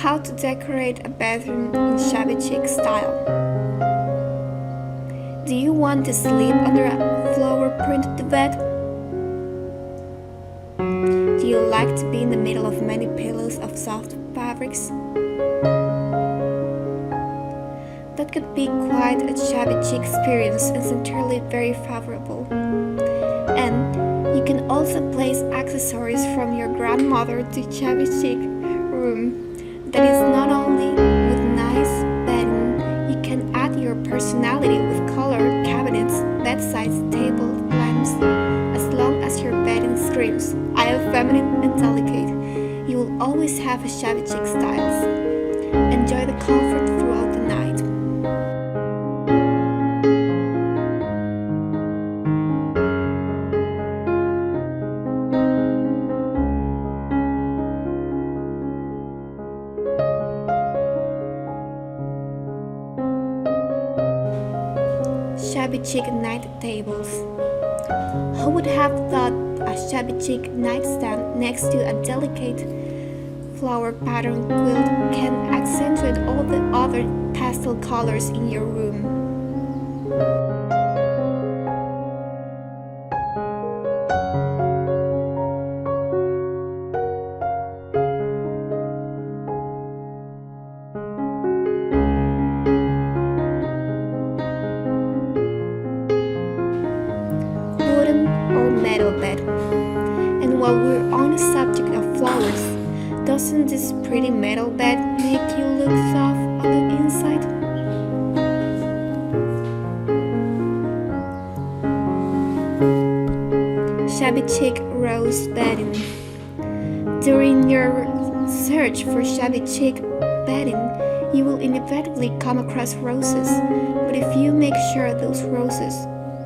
How to decorate a bedroom in shabby chic style. Do you want to sleep under a flower print duvet? Do you like to be in the middle of many pillows of soft fabrics? That could be quite a shabby chic experience and certainly very favorable. And you can also place accessories from your grandmother to shabby chic room. That is not only with nice bedding, you can add your personality with colored cabinets, bedsides, table lamps. As long as your bedding screams, I am feminine and delicate, you will always have a shabby chic styles. Enjoy the comfort throughout the night. Shabby chic night tables. Who would have thought a shabby chic nightstand next to a delicate flower pattern quilt can accentuate all the other pastel colors in your room? Or metal bed. And while we're on the subject of flowers, doesn't this pretty metal bed make you look soft on the inside? Shabby chic rose bedding. During your search for shabby chic bedding, you will inevitably come across roses, but if you make sure those roses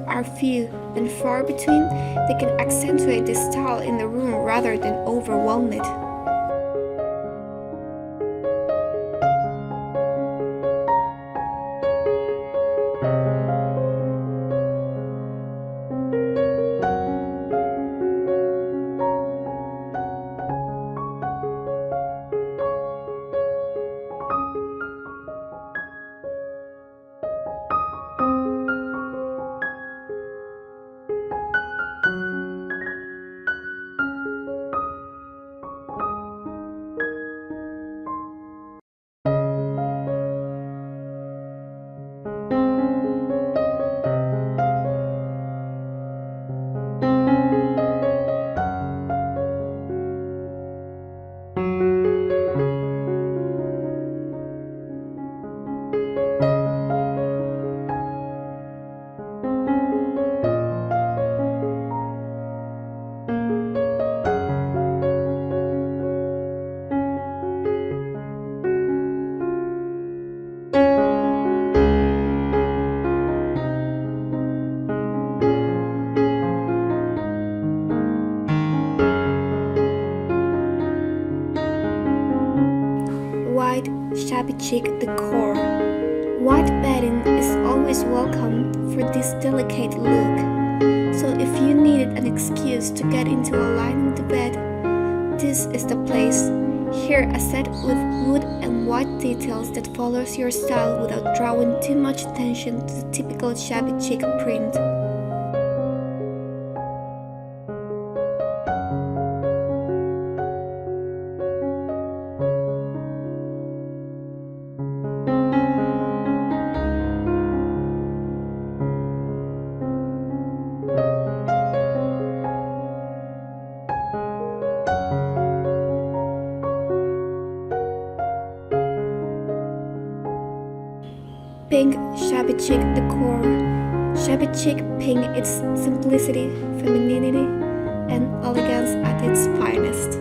are few and far between, they can accentuate the style in the room rather than overwhelm it. White shabby chic decor. White bedding is always welcome for this delicate look. So if you needed an excuse to get into a line in the bed, this is the place. Here a set with wood and white details that follows your style without drawing too much attention to the typical shabby chic print. Pink shabby chic decor. Shabby chic pink its simplicity, femininity, and elegance at its finest.